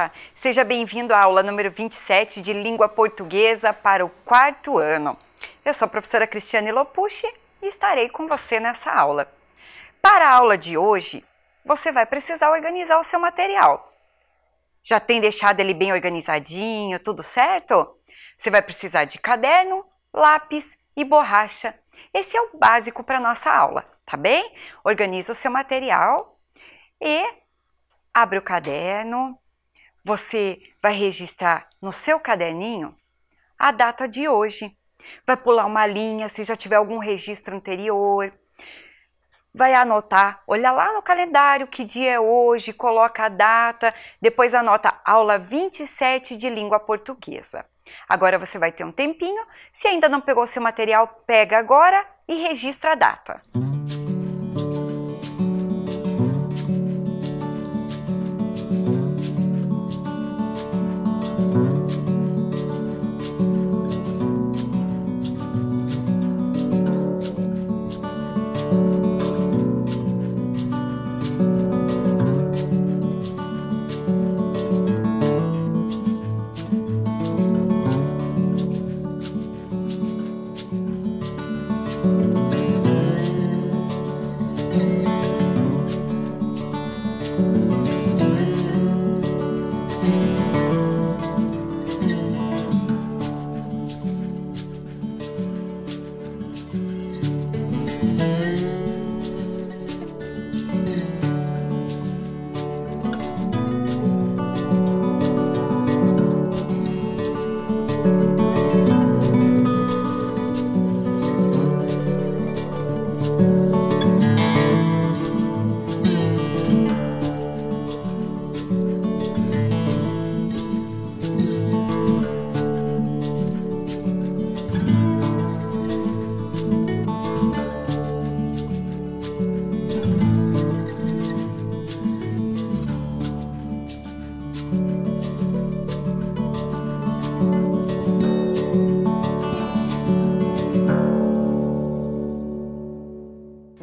Olá, seja bem-vindo à aula número 27 de Língua Portuguesa para o 4º ano. Eu sou a professora Cristiane Lopucci e estarei com você nessa aula. Para a aula de hoje, você vai precisar organizar o seu material. Já tem deixado ele bem organizadinho, tudo certo? Você vai precisar de caderno, lápis e borracha. Esse é o básico para a nossa aula, tá bem? Organiza o seu material e abre o caderno. Você vai registrar no seu caderninho a data de hoje. Vai pular uma linha se já tiver algum registro anterior. Vai anotar, olha lá no calendário que dia é hoje, coloca a data, depois anota aula 27 de língua portuguesa. Agora você vai ter um tempinho, se ainda não pegou seu material, pega agora e registra a data.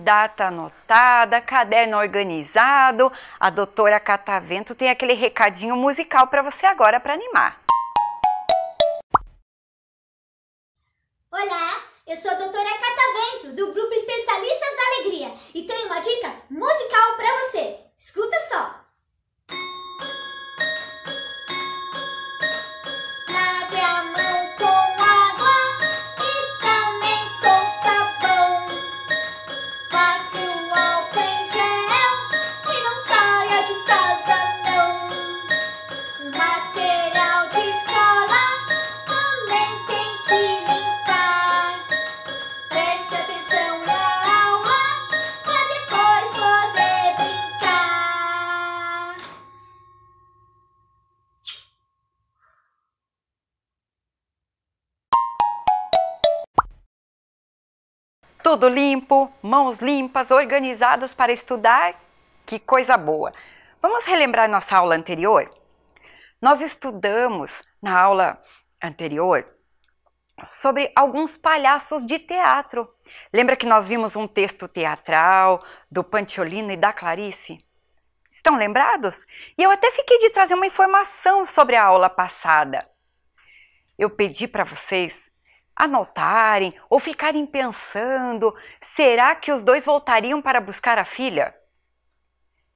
Data anotada, caderno organizado, a doutora Catavento tem aquele recadinho musical para você agora para animar. Olá, eu sou a doutora Catavento, do Grupo Especialistas da Alegria, e tenho uma dica musical para você. Escuta só! Lave a mão com água e também com sabão. Passe o álcool em gel e não saia de casa não. Material de escola também tem que limpar. Preste atenção na aula para depois poder brincar. Tudo limpo, mãos limpas, organizados para estudar, que coisa boa! Vamos relembrar nossa aula anterior? Nós estudamos na aula anterior sobre alguns palhaços de teatro. Lembra que nós vimos um texto teatral do Pantiolino e da Clarice? Estão lembrados? E eu até fiquei de trazer uma informação sobre a aula passada. Eu pedi para vocês anotarem ou ficarem pensando, será que os dois voltariam para buscar a filha?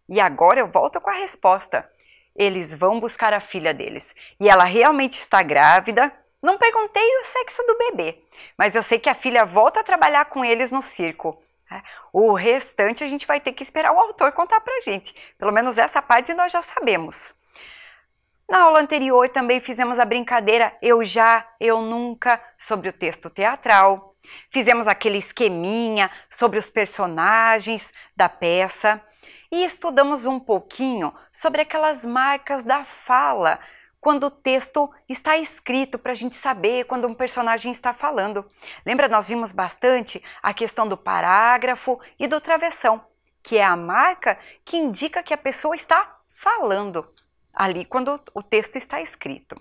E agora eu volto com a resposta. Eles vão buscar a filha deles. E ela realmente está grávida. Não perguntei o sexo do bebê, mas eu sei que a filha volta a trabalhar com eles no circo. O restante a gente vai ter que esperar o autor contar pra gente. Pelo menos essa parte nós já sabemos. Na aula anterior também fizemos a brincadeira Eu Já, Eu Nunca sobre o texto teatral. Fizemos aquele esqueminha sobre os personagens da peça e estudamos um pouquinho sobre aquelas marcas da fala, quando o texto está escrito para a gente saber quando um personagem está falando. Lembra, nós vimos bastante a questão do parágrafo e do travessão, que é a marca que indica que a pessoa está falando ali quando o texto está escrito.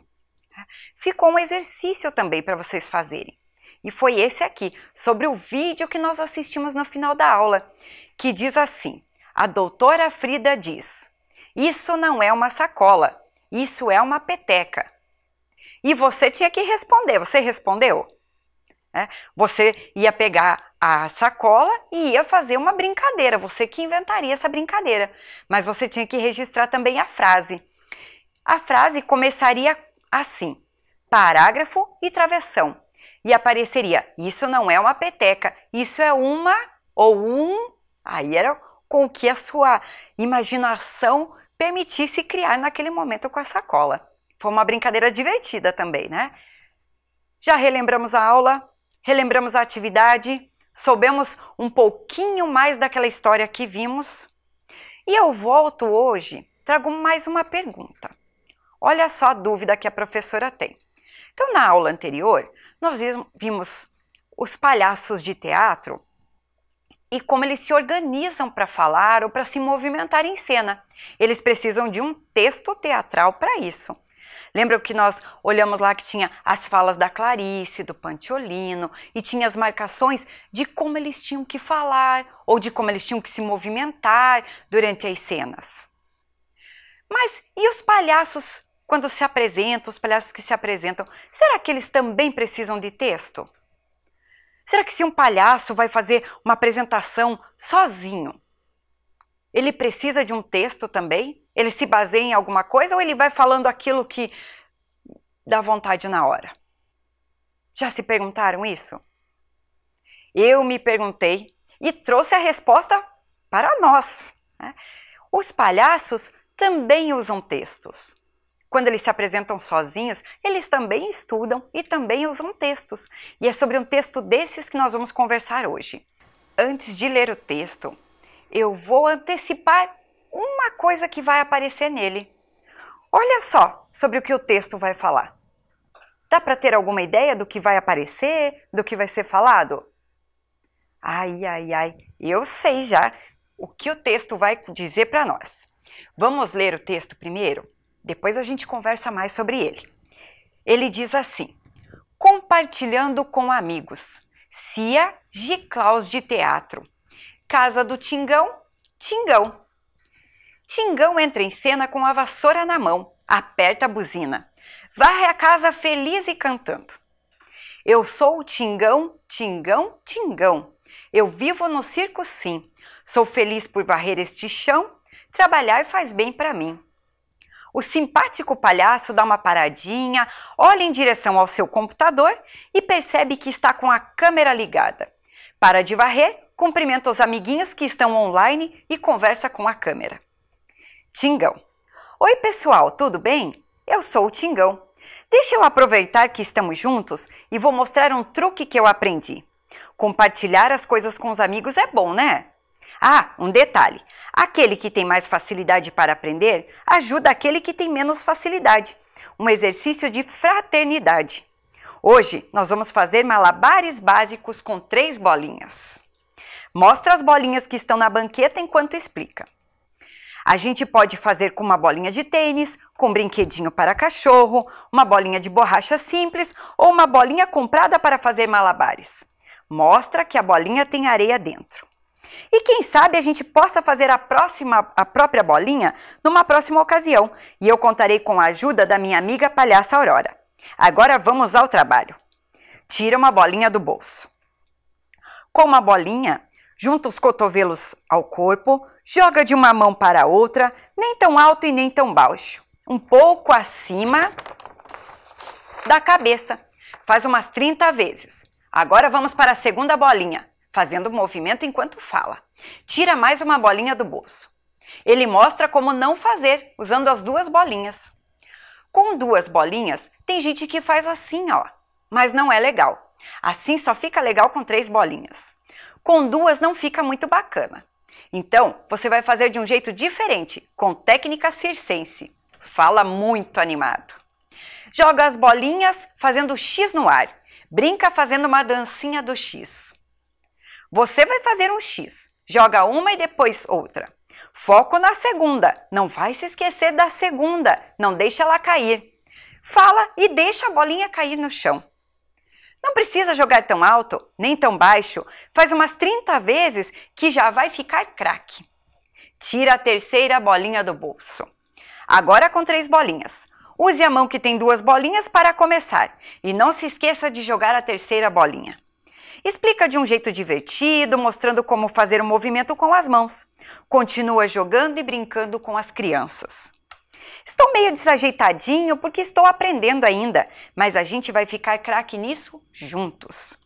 Ficou um exercício também para vocês fazerem. E foi esse aqui, sobre o vídeo que nós assistimos no final da aula, que diz assim: a doutora Frida diz: isso não é uma sacola, isso é uma peteca. E você tinha que responder. Você respondeu? Você ia pegar a sacola e ia fazer uma brincadeira. Você que inventaria essa brincadeira. Mas você tinha que registrar também a frase. A frase começaria assim: parágrafo e travessão. E apareceria: isso não é uma peteca, isso é uma ou um. Aí era com o que a sua imaginação permitisse criar naquele momento com a sacola. Foi uma brincadeira divertida também, né? Já relembramos a aula, relembramos a atividade, soubemos um pouquinho mais daquela história que vimos. E eu volto hoje, trago mais uma pergunta. Olha só a dúvida que a professora tem. Então, na aula anterior, nós vimos os palhaços de teatro e como eles se organizam para falar ou para se movimentar em cena. Eles precisam de um texto teatral para isso. Lembra que nós olhamos lá que tinha as falas da Clarice, do Pantiolino, e tinha as marcações de como eles tinham que falar ou de como eles tinham que se movimentar durante as cenas. Mas e os palhaços quando se apresentam, os palhaços que se apresentam, será que eles também precisam de texto? Será que se um palhaço vai fazer uma apresentação sozinho, ele precisa de um texto também? Ele se baseia em alguma coisa ou ele vai falando aquilo que dá vontade na hora? Já se perguntaram isso? Eu me perguntei e trouxe a resposta para nós, né? Os palhaços também usam textos. Quando eles se apresentam sozinhos, eles também estudam e também usam textos. E é sobre um texto desses que nós vamos conversar hoje. Antes de ler o texto, eu vou antecipar uma coisa que vai aparecer nele. Olha só sobre o que o texto vai falar. Dá para ter alguma ideia do que vai aparecer, do que vai ser falado? Ai, eu sei já o que o texto vai dizer para nós. Vamos ler o texto primeiro? Depois a gente conversa mais sobre ele. Ele diz assim: compartilhando com amigos, Cia Giclaus de teatro. Casa do Tingão, Tingão. Tingão entra em cena com a vassoura na mão, aperta a buzina, varre a casa feliz e cantando. Eu sou o Tingão, Tingão, Tingão. Eu vivo no circo sim, sou feliz por varrer este chão, trabalhar faz bem para mim. O simpático palhaço dá uma paradinha, olha em direção ao seu computador e percebe que está com a câmera ligada. Para de varrer, cumprimenta os amiguinhos que estão online e conversa com a câmera. Tingão. Oi pessoal, tudo bem? Eu sou o Tingão. Deixa eu aproveitar que estamos juntos e vou mostrar um truque que eu aprendi. Compartilhar as coisas com os amigos é bom, né? Ah, um detalhe. Aquele que tem mais facilidade para aprender ajuda aquele que tem menos facilidade. Um exercício de fraternidade. Hoje nós vamos fazer malabares básicos com 3 bolinhas. Mostra as bolinhas que estão na banqueta enquanto explica. A gente pode fazer com uma bolinha de tênis, com um brinquedinho para cachorro, uma bolinha de borracha simples ou uma bolinha comprada para fazer malabares. Mostra que a bolinha tem areia dentro. E quem sabe a gente possa fazer a própria bolinha numa próxima ocasião. E eu contarei com a ajuda da minha amiga palhaça Aurora. Agora vamos ao trabalho. Tira uma bolinha do bolso. Com uma bolinha, junta os cotovelos ao corpo, joga de uma mão para a outra, nem tão alto e nem tão baixo. Um pouco acima da cabeça. Faz umas 30 vezes. Agora vamos para a segunda bolinha, fazendo o movimento enquanto fala. Tira mais uma bolinha do bolso. Ele mostra como não fazer, usando as 2 bolinhas. Com 2 bolinhas, tem gente que faz assim, ó, mas não é legal. Assim só fica legal com 3 bolinhas. Com 2 não fica muito bacana. Então, você vai fazer de um jeito diferente, com técnica circense. Fala muito animado. Joga as bolinhas fazendo X no ar. Brinca fazendo uma dancinha do X. Você vai fazer um X. Joga uma e depois outra. Foco na segunda. Não vai se esquecer da segunda. Não deixa ela cair. Fala e deixa a bolinha cair no chão. Não precisa jogar tão alto, nem tão baixo. Faz umas 30 vezes que já vai ficar craque. Tira a terceira bolinha do bolso. Agora com 3 bolinhas. Use a mão que tem 2 bolinhas para começar e não se esqueça de jogar a terceira bolinha. Explica de um jeito divertido, mostrando como fazer o movimento com as mãos. Continua jogando e brincando com as crianças. Estou meio desajeitadinho porque estou aprendendo ainda, mas a gente vai ficar craque nisso juntos.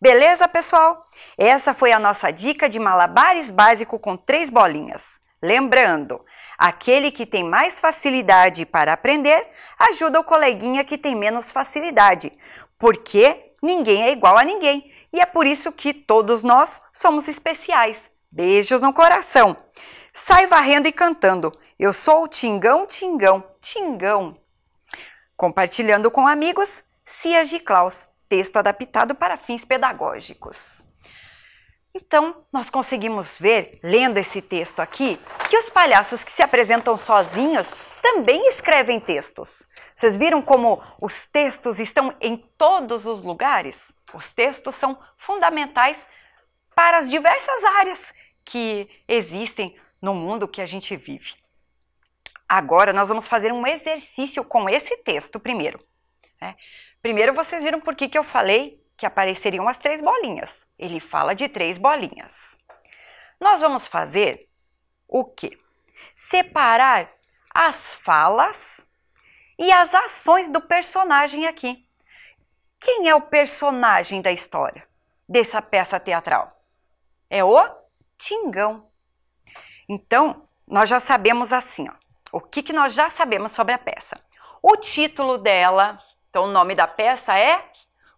Beleza, pessoal? Essa foi a nossa dica de malabares básico com 3 bolinhas. Lembrando, aquele que tem mais facilidade para aprender ajuda o coleguinha que tem menos facilidade, porque ninguém é igual a ninguém e é por isso que todos nós somos especiais. Beijos no coração! Sai varrendo e cantando. Eu sou o Tingão, Tingão, Tingão. Compartilhando com amigos, Cia Giclaus. Texto adaptado para fins pedagógicos. Então, nós conseguimos ver, lendo esse texto aqui, que os palhaços que se apresentam sozinhos também escrevem textos. Vocês viram como os textos estão em todos os lugares? Os textos são fundamentais para as diversas áreas que existem no mundo que a gente vive. Agora, nós vamos fazer um exercício com esse texto primeiro, né? Primeiro, vocês viram por que eu falei que apareceriam as 3 bolinhas. Ele fala de 3 bolinhas. Nós vamos fazer o quê? Separar as falas e as ações do personagem aqui. Quem é o personagem da história dessa peça teatral? É o Tingão. Então, nós já sabemos assim, ó, o que nós já sabemos sobre a peça. O título dela... Então, o nome da peça é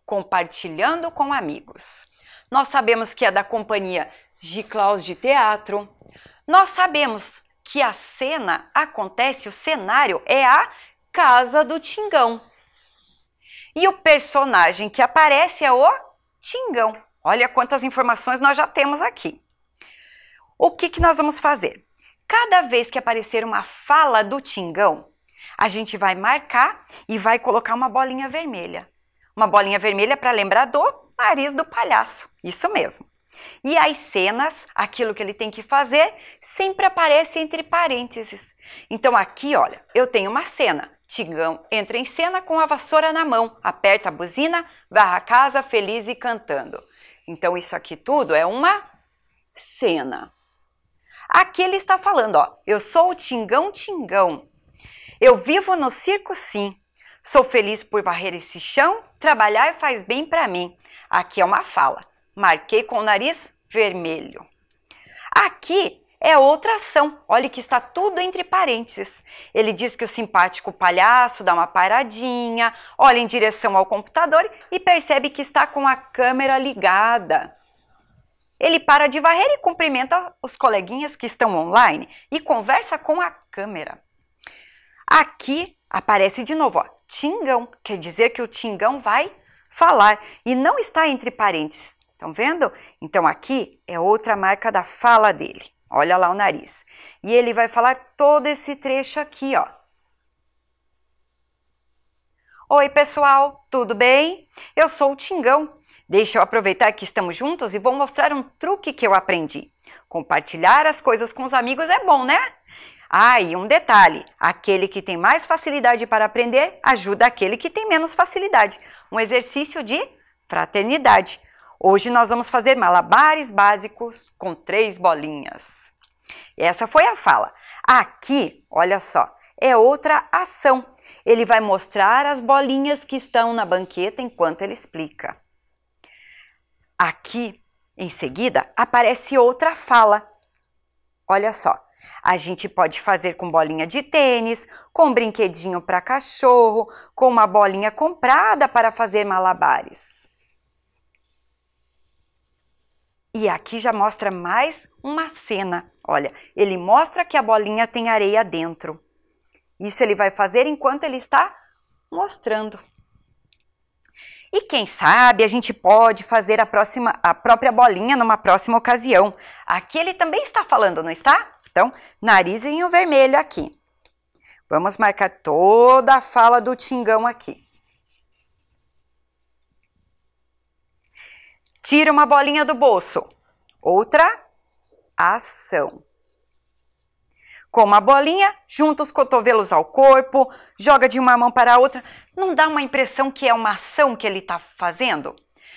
Compartilhando com Amigos. Nós sabemos que é da companhia Giclaus de Teatro. Nós sabemos que a cena acontece, o cenário é a casa do Tingão. E o personagem que aparece é o Tingão. Olha quantas informações nós já temos aqui. O que nós vamos fazer? Cada vez que aparecer uma fala do Tingão, a gente vai marcar e vai colocar uma bolinha vermelha. Uma bolinha vermelha para lembrar do nariz do palhaço. Isso mesmo. E as cenas, aquilo que ele tem que fazer, sempre aparece entre parênteses. Então aqui, olha, eu tenho uma cena. Tingão entra em cena com a vassoura na mão, aperta a buzina, varra a casa feliz e cantando. Então isso aqui tudo é uma cena. Aqui ele está falando, ó, eu sou o Tingão, Tingão. Eu vivo no circo sim, sou feliz por varrer esse chão, trabalhar faz bem para mim. Aqui é uma fala, marquei com o nariz vermelho. Aqui é outra ação, olha que está tudo entre parênteses. Ele diz que o simpático palhaço dá uma paradinha, olha em direção ao computador e percebe que está com a câmera ligada. Ele para de varrer e cumprimenta os coleguinhas que estão online e conversa com a câmera. Aqui aparece de novo, ó, Tingão, quer dizer que o Tingão vai falar e não está entre parênteses, estão vendo? Então aqui é outra marca da fala dele, olha lá o nariz. E ele vai falar todo esse trecho aqui, ó. Oi pessoal, tudo bem? Eu sou o Tingão. Deixa eu aproveitar que estamos juntos e vou mostrar um truque que eu aprendi. Compartilhar as coisas com os amigos é bom, né? Ah, e um detalhe, aquele que tem mais facilidade para aprender ajuda aquele que tem menos facilidade. Um exercício de fraternidade. Hoje nós vamos fazer malabares básicos com 3 bolinhas. Essa foi a fala. Aqui, olha só, é outra ação. Ele vai mostrar as bolinhas que estão na banqueta enquanto ele explica. Aqui, em seguida, aparece outra fala. Olha só. A gente pode fazer com bolinha de tênis, com brinquedinho para cachorro, com uma bolinha comprada para fazer malabares. E aqui já mostra mais uma cena. Olha, ele mostra que a bolinha tem areia dentro. Isso ele vai fazer enquanto ele está mostrando. E quem sabe a gente pode fazer a própria bolinha numa próxima ocasião. Aqui ele também está falando, não está? Então, narizinho vermelho aqui. Vamos marcar toda a fala do Tingão aqui. Tira uma bolinha do bolso. Outra ação. Com uma bolinha, junta os cotovelos ao corpo, joga de uma mão para a outra. Não dá uma impressão que é uma ação que ele está fazendo?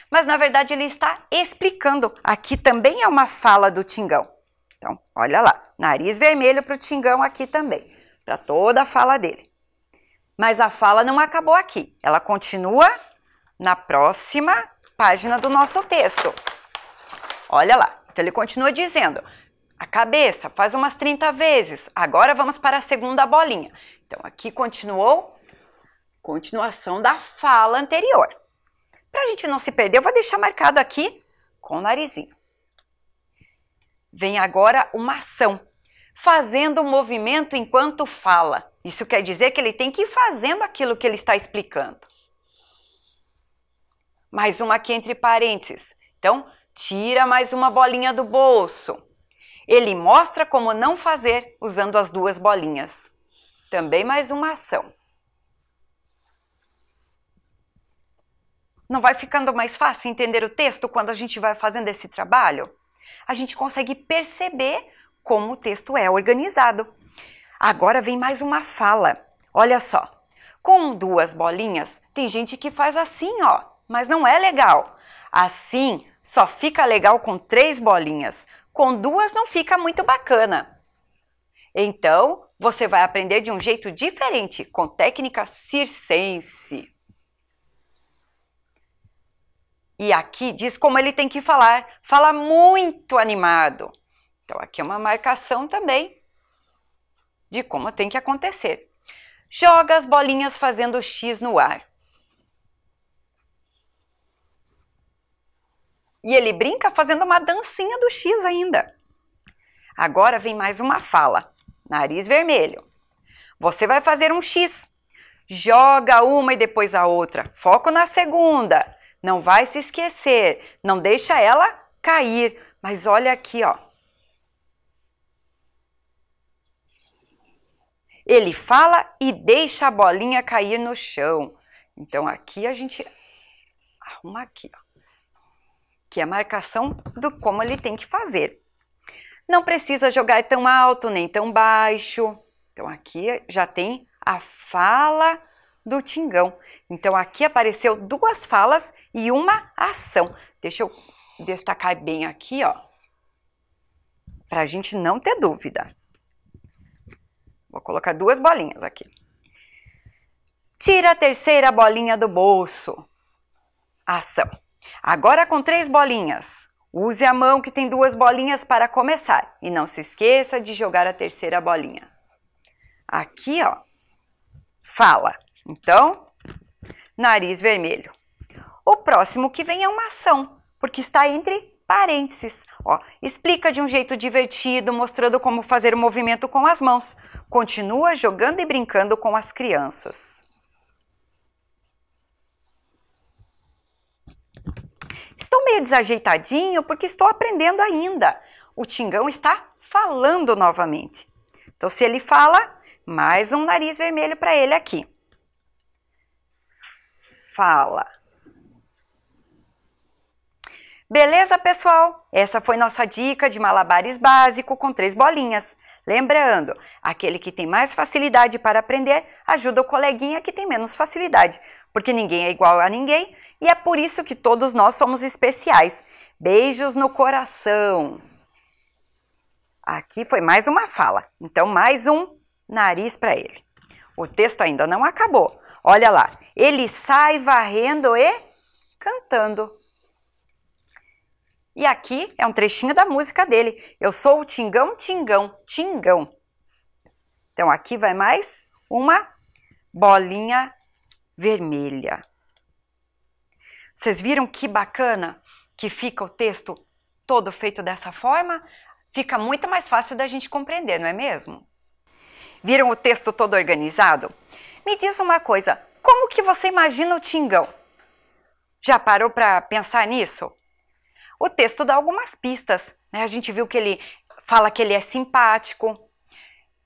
Mas na verdade ele está explicando. Aqui também é uma fala do Tingão. Então, olha lá, nariz vermelho para o Tingão aqui também, para toda a fala dele. Mas a fala não acabou aqui, ela continua na próxima página do nosso texto. Olha lá, então ele continua dizendo, a cabeça faz umas 30 vezes, agora vamos para a segunda bolinha. Então aqui continuação da fala anterior. Para a gente não se perder, eu vou deixar marcado aqui com o narizinho. Vem agora uma ação, fazendo o movimento enquanto fala. Isso quer dizer que ele tem que ir fazendo aquilo que ele está explicando. Mais uma aqui entre parênteses. Então, tira mais uma bolinha do bolso. Ele mostra como não fazer usando as duas bolinhas. Também mais uma ação. Não vai ficando mais fácil entender o texto quando a gente vai fazendo esse trabalho? A gente consegue perceber como o texto é organizado. Agora vem mais uma fala. Olha só, com duas bolinhas, tem gente que faz assim, ó, mas não é legal. Assim, só fica legal com 3 bolinhas. Com 2 não fica muito bacana. Então, você vai aprender de um jeito diferente, com técnica circense. E aqui diz como ele tem que falar. Fala muito animado. Então, aqui é uma marcação também de como tem que acontecer. Joga as bolinhas fazendo X no ar. E ele brinca fazendo uma dancinha do X ainda. Agora vem mais uma fala. Nariz vermelho. Você vai fazer um X. Joga uma e depois a outra. Foco na segunda. Não vai se esquecer. Não deixa ela cair. Mas olha aqui, ó. Ele fala e deixa a bolinha cair no chão. Então aqui a gente arruma aqui, ó. Que é a marcação do como ele tem que fazer. Não precisa jogar tão alto nem tão baixo. Então aqui já tem a fala do Tingão. Então aqui apareceu 2 falas e uma ação. Deixa eu destacar bem aqui, ó, para a gente não ter dúvida. Vou colocar 2 bolinhas aqui. Tira a terceira bolinha do bolso. Ação. Agora com 3 bolinhas. Use a mão que tem 2 bolinhas para começar. E não se esqueça de jogar a terceira bolinha. Aqui, ó, fala. Então, nariz vermelho. O próximo que vem é uma ação, porque está entre parênteses. Ó, explica de um jeito divertido, mostrando como fazer o movimento com as mãos. Continua jogando e brincando com as crianças. Estou meio desajeitadinho porque estou aprendendo ainda. O Tingão está falando novamente. Então, se ele fala, mais um nariz vermelho para ele aqui. Fala. Beleza, pessoal? Essa foi nossa dica de malabares básico com 3 bolinhas. Lembrando, aquele que tem mais facilidade para aprender ajuda o coleguinha que tem menos facilidade, porque ninguém é igual a ninguém e é por isso que todos nós somos especiais. Beijos no coração. Aqui foi mais uma fala, então mais um nariz para ele. O texto ainda não acabou. Olha lá, ele sai varrendo e cantando. E aqui é um trechinho da música dele. Eu sou o Tingão, Tingão, Tingão. Então aqui vai mais uma bolinha vermelha. Vocês viram que bacana que fica o texto todo feito dessa forma? Fica muito mais fácil da gente compreender, não é mesmo? Viram o texto todo organizado? Me diz uma coisa, como que você imagina o Tingão? Já parou para pensar nisso? O texto dá algumas pistas, né? A gente viu que ele fala que ele é simpático,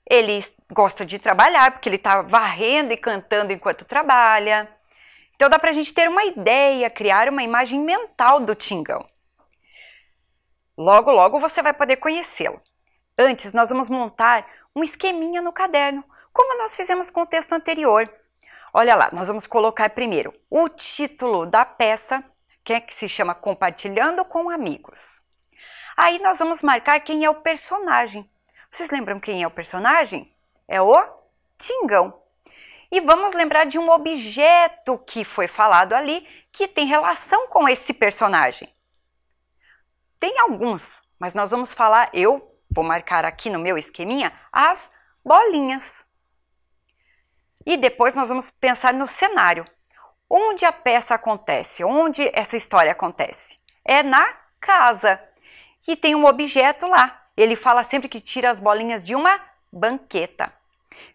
ele gosta de trabalhar, porque ele está varrendo e cantando enquanto trabalha. Então dá para a gente ter uma ideia, criar uma imagem mental do Tingão. Logo, logo você vai poder conhecê-lo. Antes, nós vamos montar um esqueminha no caderno, como nós fizemos com o texto anterior. Olha lá, nós vamos colocar primeiro o título da peça, que se chama Compartilhando com Amigos. Aí nós vamos marcar quem é o personagem. Vocês lembram quem é o personagem? É o Tingão. E vamos lembrar de um objeto que foi falado ali, que tem relação com esse personagem. Tem alguns, mas nós vamos falar, eu vou marcar aqui no meu esqueminha, as bolinhas. E depois nós vamos pensar no cenário. Onde a peça acontece? Onde essa história acontece? É na casa. E tem um objeto lá. Ele fala sempre que tira as bolinhas de uma banqueta.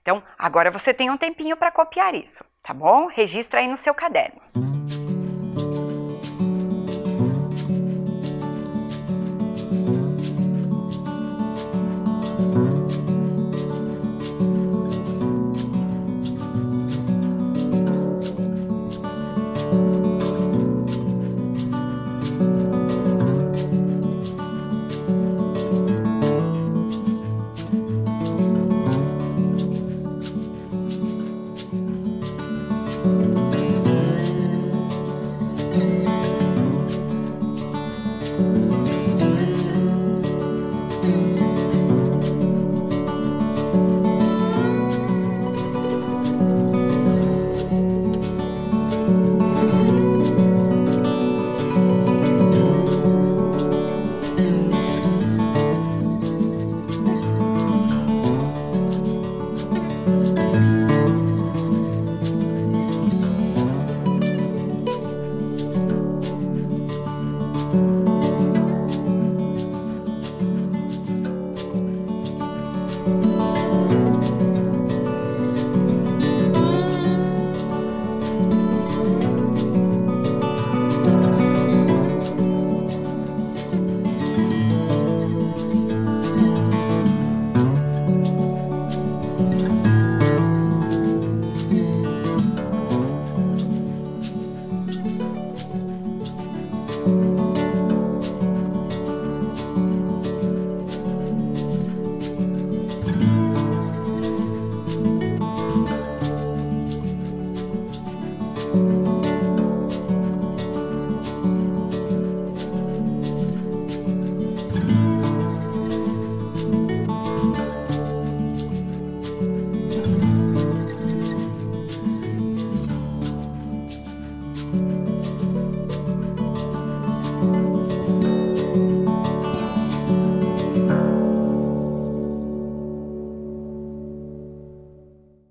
Então, agora você tem um tempinho para copiar isso, tá bom? Registra aí no seu caderno.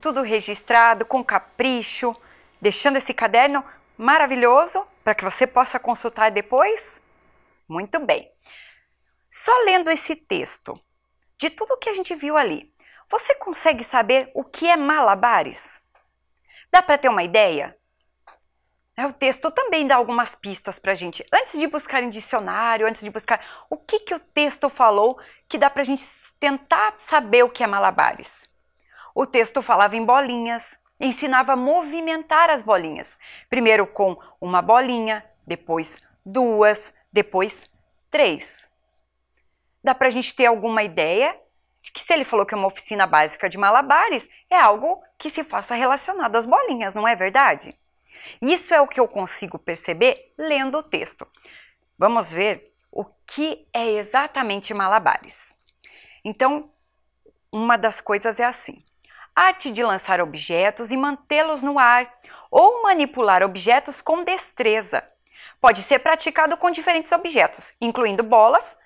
Tudo registrado, com capricho, deixando esse caderno maravilhoso para que você possa consultar depois? Muito bem. Só lendo esse texto, de tudo que a gente viu ali, você consegue saber o que é malabares? Dá para ter uma ideia? O texto também dá algumas pistas para a gente. Antes de buscar em dicionário, antes de buscar o que o texto falou, que dá para a gente tentar saber o que é malabares. O texto falava em bolinhas, ensinava a movimentar as bolinhas. Primeiro com uma bolinha, depois duas, depois três. Dá para a gente ter alguma ideia de que se ele falou que é uma oficina básica de malabares, é algo que se faça relacionado às bolinhas, não é verdade? Isso é o que eu consigo perceber lendo o texto. Vamos ver o que é exatamente malabares. Então, uma das coisas é assim: arte de lançar objetos e mantê-los no ar, ou manipular objetos com destreza. Pode ser praticado com diferentes objetos, incluindo bolas,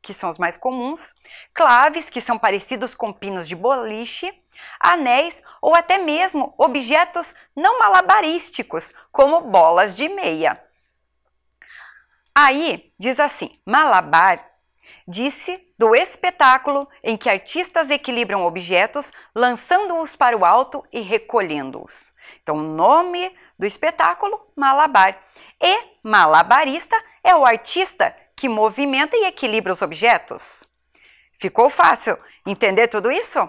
que são os mais comuns, claves, que são parecidos com pinos de boliche, anéis ou até mesmo objetos não malabarísticos, como bolas de meia. Aí diz assim: malabar disse do espetáculo em que artistas equilibram objetos, lançando-os para o alto e recolhendo-os. Então, o nome do espetáculo, malabar. E malabarista é o artista que movimenta e equilibra os objetos. Ficou fácil entender tudo isso?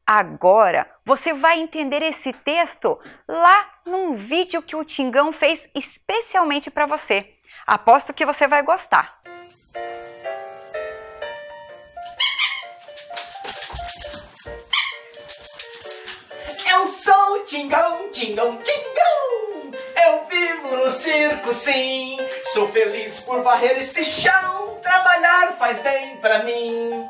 Agora, você vai entender esse texto lá num vídeo que o Tingão fez especialmente para você. Aposto que você vai gostar. Tingão, tingão, tingão! Eu vivo no circo, sim. Sou feliz por varrer este chão. Trabalhar faz bem pra mim.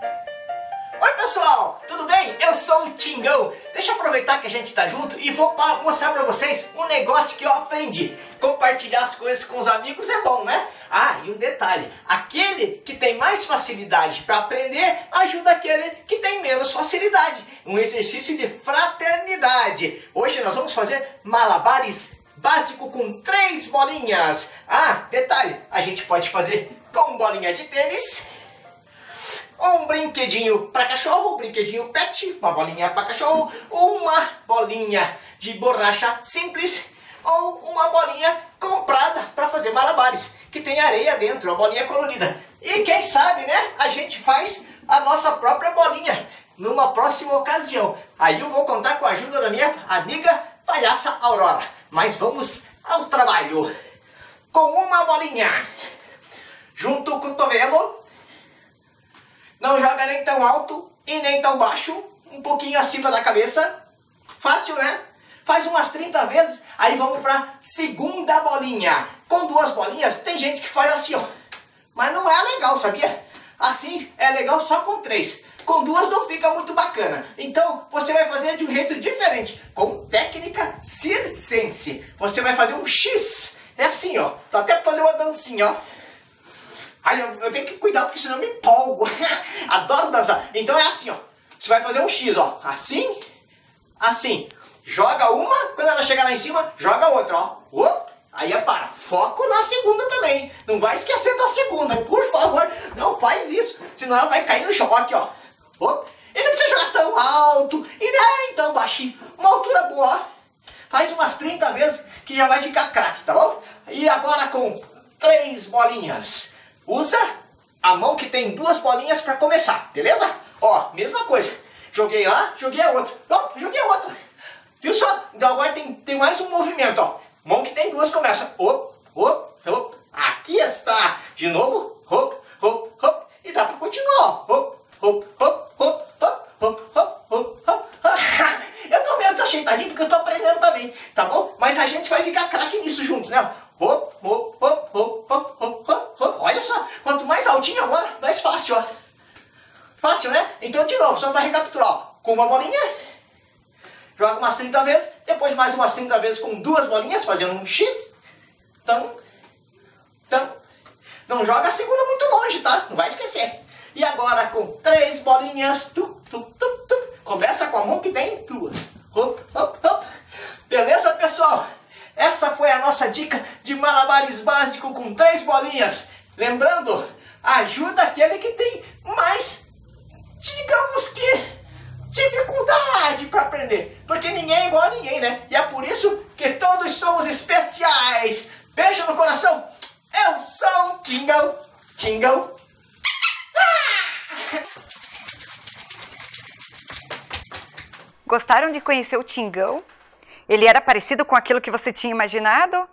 Oi pessoal, tudo bem? Eu sou o Tingão. Deixa eu aproveitar que a gente tá junto e vou mostrar pra vocês um negócio que eu aprendi. Compartilhar as coisas com os amigos é bom, né? Ah, e um detalhe, aquele que tem mais facilidade para aprender ajuda aquele que tem menos facilidade. Um exercício de fraternidade. Hoje nós vamos fazer malabares básico com 3 bolinhas. Ah, detalhe, a gente pode fazer com bolinha de tênis, um brinquedinho para cachorro, um brinquedinho pet, uma bolinha para cachorro, uma bolinha de borracha simples ou uma bolinha comprada para fazer malabares, que tem areia dentro, uma bolinha colorida. E quem sabe, né, a gente faz a nossa própria bolinha numa próxima ocasião. Aí eu vou contar com a ajuda da minha amiga palhaça Aurora. Mas vamos ao trabalho. Com uma bolinha, junto o cotovelo. Não joga nem tão alto e nem tão baixo. Um pouquinho acima da cabeça. Fácil, né? Faz umas 30 vezes. Aí vamos para segunda bolinha. Com 2 bolinhas, tem gente que faz assim, ó. Mas não é legal, sabia? Assim é legal só com 3. Com 2 não fica muito bacana. Então você vai fazer de um jeito diferente. Com técnica circense. Você vai fazer um X. É assim, ó. Dá até pra fazer uma dancinha, ó. Aí eu tenho que cuidar porque senão eu me empolgo. Adoro dançar. Então é assim, ó. Você vai fazer um X, ó. Assim, assim. Joga uma, quando ela chegar lá em cima, joga outra, ó. Aí para. Foco na segunda também. Não vai esquecer da segunda, por favor. Não faz isso, senão ela vai cair no chão. Aqui, ó. E não precisa jogar tão alto e nem tão baixinho. Uma altura boa, ó. Faz umas 30 vezes que já vai ficar craque, tá bom? E agora com 3 bolinhas. Usa a mão que tem 2 bolinhas para começar, beleza? Ó, mesma coisa. Joguei lá, joguei a outra. Joguei a outra. Viu só? Então agora tem mais um movimento, ó. Mão que tem 2 começa. Aqui está. De novo. E dá para continuar, ó. Eu tô meio desajeitadinho porque eu tô aprendendo também, tá bom? Mas a gente vai ficar craque nisso juntos, né? Olha só, quanto mais altinho agora, mais fácil, ó. Fácil, né? Então de novo, só para recapitular, ó. Com uma bolinha, joga umas 30 vezes, depois mais umas 30 vezes com 2 bolinhas, fazendo um X. Não joga a segunda muito longe, tá? Não vai esquecer. E agora com 3 bolinhas, começa com a mão que tem 2. Beleza, pessoal? Essa foi a nossa dica de malabares básico com 3 bolinhas. Lembrando, ajuda aquele que tem mais, digamos que, dificuldade para aprender. Porque ninguém é igual a ninguém, né? E é por isso que todos somos especiais. Beijo no coração. Eu sou o Tingão. Tingão. Gostaram de conhecer o Tingão? Ele era parecido com aquilo que você tinha imaginado?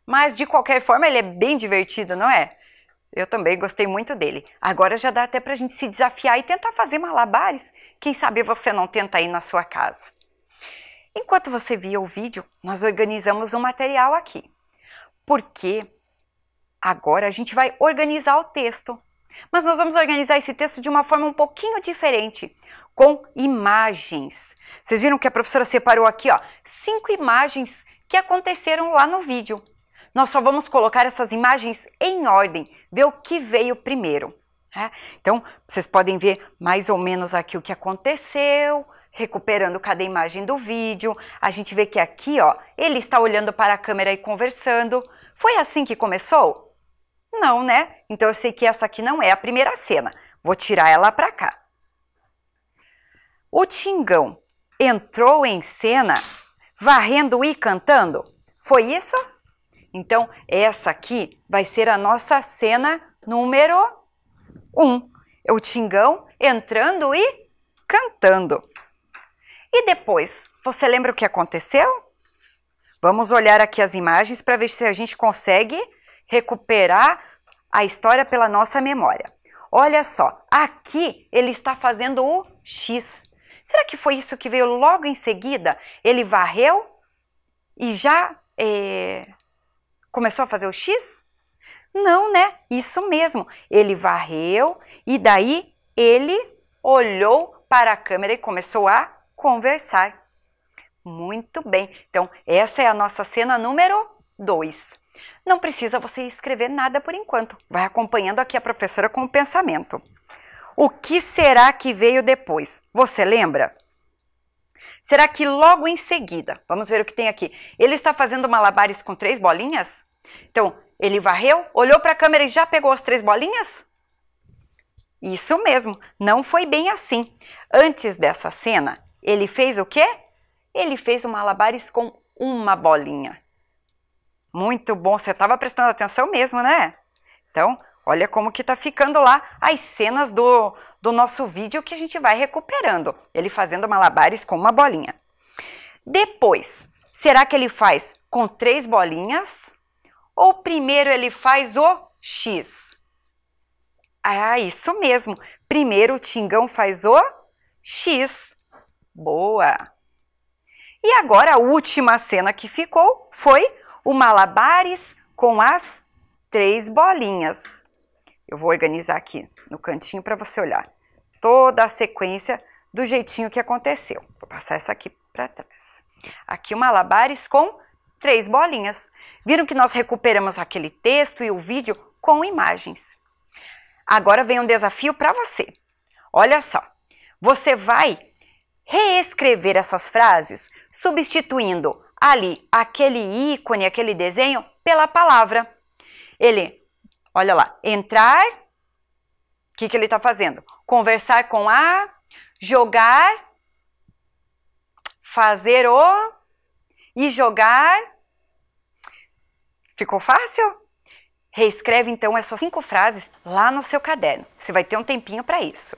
Mas de qualquer forma ele é bem divertido, não é? Eu também gostei muito dele. Agora já dá até pra gente se desafiar e tentar fazer malabares. Quem sabe você não tenta aí na sua casa. Enquanto você via o vídeo, nós organizamos um material aqui. Porque agora a gente vai organizar o texto. Mas nós vamos organizar esse texto de uma forma um pouquinho diferente, com imagens. Vocês viram que a professora separou aqui, ó, 5 imagens que aconteceram lá no vídeo. Nós só vamos colocar essas imagens em ordem, ver o que veio primeiro. Né? Então, vocês podem ver mais ou menos aqui o que aconteceu, recuperando cada imagem do vídeo. A gente vê que aqui, ó, ele está olhando para a câmera e conversando. Foi assim que começou? Não, né? Então eu sei que essa aqui não é a primeira cena. Vou tirar ela para cá. O Tingão entrou em cena varrendo e cantando? Foi isso? Então, essa aqui vai ser a nossa cena número 1. O Tingão entrando e cantando. E depois, você lembra o que aconteceu? Vamos olhar aqui as imagens para ver se a gente consegue recuperar a história pela nossa memória. Olha só, aqui ele está fazendo o X. Será que foi isso que veio logo em seguida? Ele varreu e já começou a fazer o X? Não, né? Isso mesmo. Ele varreu e daí ele olhou para a câmera e começou a conversar. Muito bem. Então, essa é a nossa cena número 2. Não precisa você escrever nada por enquanto. Vai acompanhando aqui a professora com o pensamento. O que será que veio depois? Você lembra? Será que logo em seguida, vamos ver o que tem aqui, ele está fazendo malabares com 3 bolinhas? Então, ele varreu, olhou para a câmera e já pegou as 3 bolinhas? Isso mesmo, não foi bem assim. Antes dessa cena, ele fez o quê? Ele fez um malabares com uma bolinha. Muito bom, você estava prestando atenção mesmo, né? Então, olha como que tá ficando lá as cenas do nosso vídeo que a gente vai recuperando. Ele fazendo malabares com uma bolinha. Depois, será que ele faz com 3 bolinhas? Ou primeiro ele faz o X? Ah, isso mesmo. Primeiro o Tingão faz o X. Boa! E agora a última cena que ficou foi o malabares com as 3 bolinhas. Eu vou organizar aqui no cantinho para você olhar toda a sequência do jeitinho que aconteceu. Vou passar essa aqui para trás. Aqui o malabares com 3 bolinhas. Viram que nós recuperamos aquele texto e o vídeo com imagens. Agora vem um desafio para você. Olha só, você vai reescrever essas frases substituindo ali aquele ícone, aquele desenho pela palavra. Ele, olha lá, entrar, o que ele está fazendo? Conversar com a, jogar, fazer o e jogar. Ficou fácil? Reescreve então essas 5 frases lá no seu caderno. Você vai ter um tempinho para isso.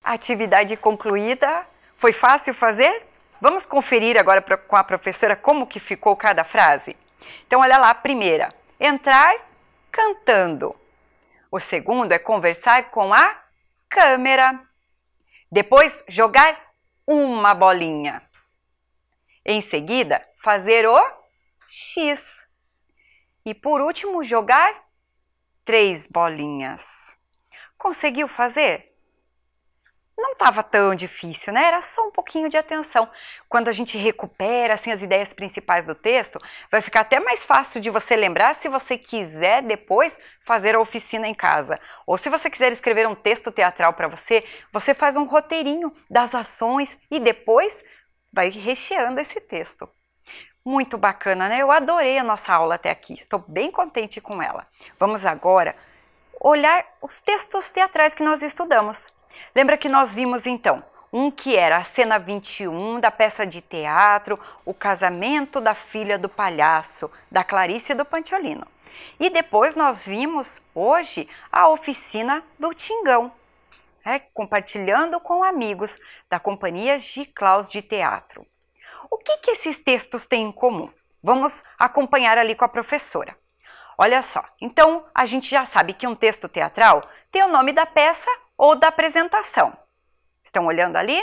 Atividade concluída. Foi fácil fazer? Vamos conferir agora com a professora como que ficou cada frase? Então, olha lá, a primeira, entrar cantando. O segundo é conversar com a câmera. Depois, jogar uma bolinha. Em seguida, fazer o X. E por último, jogar 3 bolinhas. Conseguiu fazer? Não estava tão difícil, né? Era só um pouquinho de atenção. Quando a gente recupera assim, as ideias principais do texto, vai ficar até mais fácil de você lembrar se você quiser depois fazer a oficina em casa. Ou se você quiser escrever um texto teatral para você, você faz um roteirinho das ações e depois vai recheando esse texto. Muito bacana, né? Eu adorei a nossa aula até aqui. Estou bem contente com ela. Vamos agora olhar os textos teatrais que nós estudamos. Lembra que nós vimos então, um que era a cena 21 da peça de teatro, o casamento da filha do palhaço, da Clarice do Pantiolino. E depois nós vimos hoje a oficina do Tingão, compartilhando com amigos da companhia Giclaus de Teatro. O que esses textos têm em comum? Vamos acompanhar ali com a professora. Olha só, então a gente já sabe que um texto teatral tem o nome da peça ou da apresentação. Estão olhando ali?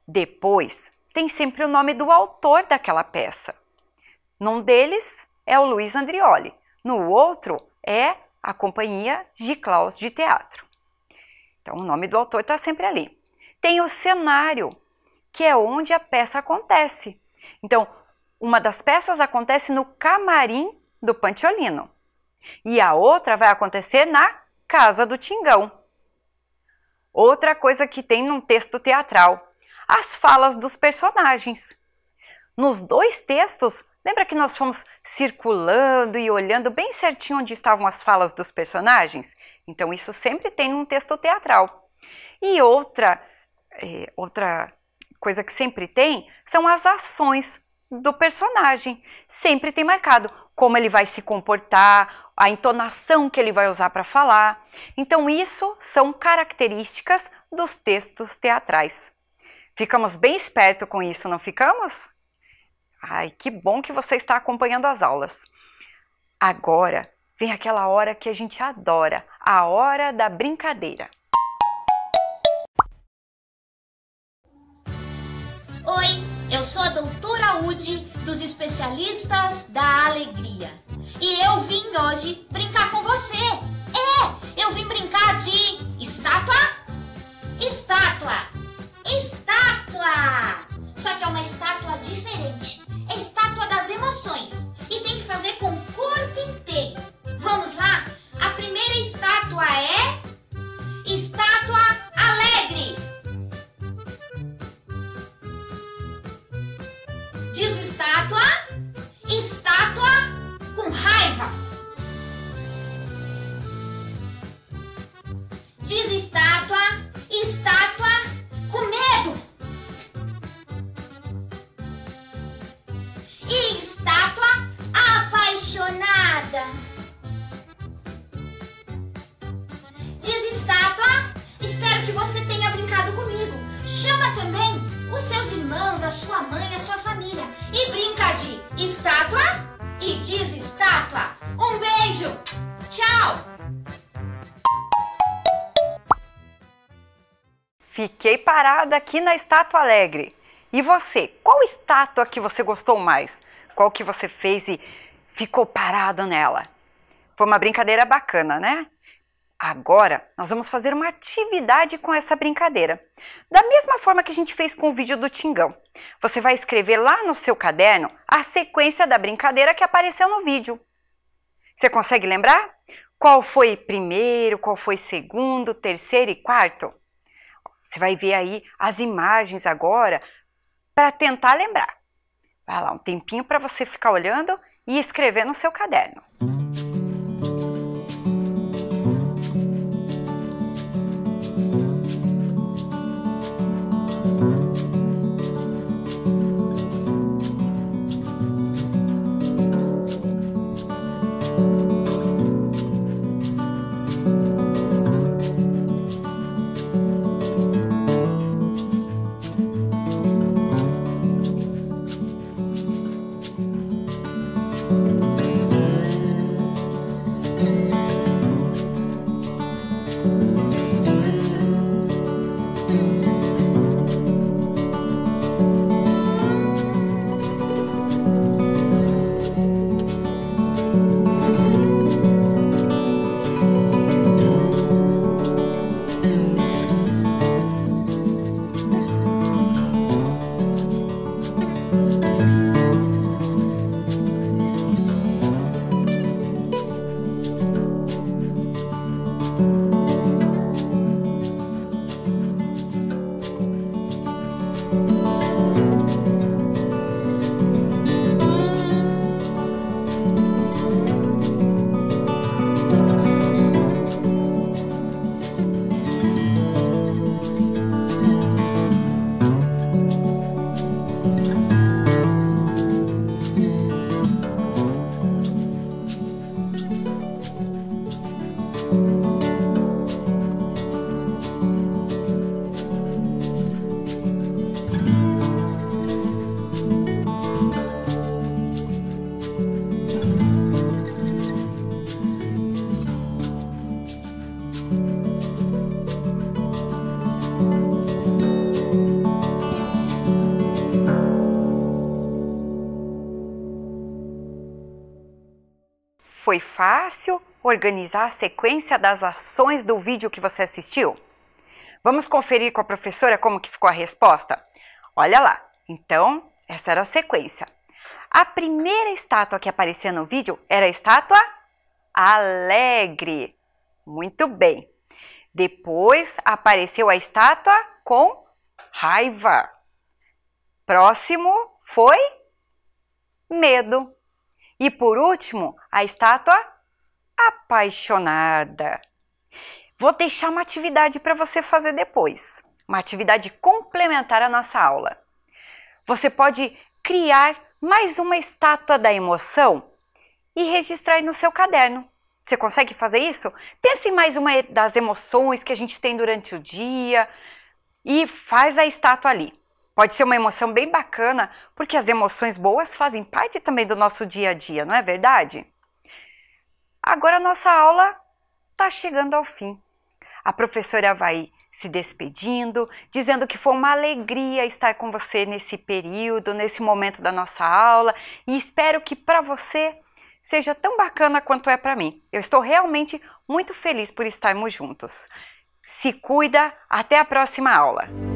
Depois, tem sempre o nome do autor daquela peça. Num deles é o Luiz Andrioli, no outro é a companhia Giclaus de Teatro. Então, o nome do autor está sempre ali. Tem o cenário, que é onde a peça acontece. Então, uma das peças acontece no camarim do Pantiolino e a outra vai acontecer na casa do Tingão. Outra coisa que tem num texto teatral, as falas dos personagens. Nos 2 textos, lembra que nós fomos circulando e olhando bem certinho onde estavam as falas dos personagens? Então isso sempre tem num texto teatral. E outra coisa que sempre tem são as ações do personagem. Sempre tem marcado como ele vai se comportar, a entonação que ele vai usar para falar. Então isso são características dos textos teatrais. Ficamos bem espertos com isso, não ficamos? Ai, que bom que você está acompanhando as aulas. Agora vem aquela hora que a gente adora, a hora da brincadeira. Oi, eu sou a doutora Udi, dos especialistas da alegria. E eu vim hoje brincar com você. Eu vim brincar de estátua, estátua, estátua. Só que é uma estátua diferente. É estátua das emoções. E tem que fazer com o corpo inteiro. Vamos lá? A primeira estátua é estátua alegre. Diz estátua, estátua com raiva. Diz estátua, estátua com medo. E estátua apaixonada. Diz estátua, espero que você tenha brincado comigo. Chama também os seus irmãos, a sua mãe, a sua família. E brinca de estátua e diz estátua. Um beijo. Tchau. Fiquei parada aqui na estátua alegre. E você? Qual estátua que você gostou mais? Qual que você fez e ficou parado nela? Foi uma brincadeira bacana, né? Agora, nós vamos fazer uma atividade com essa brincadeira. Da mesma forma que a gente fez com o vídeo do Tingão. Você vai escrever lá no seu caderno a sequência da brincadeira que apareceu no vídeo. Você consegue lembrar? Qual foi primeiro, qual foi segundo, terceiro e quarto? Você vai ver aí as imagens agora para tentar lembrar. Vai lá, um tempinho para você ficar olhando e escrever no seu caderno. Foi fácil organizar a sequência das ações do vídeo que você assistiu? Vamos conferir com a professora como que ficou a resposta? Olha lá, então essa era a sequência. A primeira estátua que aparecia no vídeo era a estátua alegre. Muito bem. Depois apareceu a estátua com raiva. Próximo foi medo. E por último, a estátua apaixonada. Vou deixar uma atividade para você fazer depois. Uma atividade complementar à nossa aula. Você pode criar mais uma estátua da emoção e registrar aí no seu caderno. Você consegue fazer isso? Pense em mais uma das emoções que a gente tem durante o dia e faz a estátua ali. Pode ser uma emoção bem bacana, porque as emoções boas fazem parte também do nosso dia a dia, não é verdade? Agora a nossa aula está chegando ao fim. A professora vai se despedindo, dizendo que foi uma alegria estar com você nesse período, nesse momento da nossa aula, e espero que para você seja tão bacana quanto é para mim. Eu estou realmente muito feliz por estarmos juntos. Se cuida, até a próxima aula!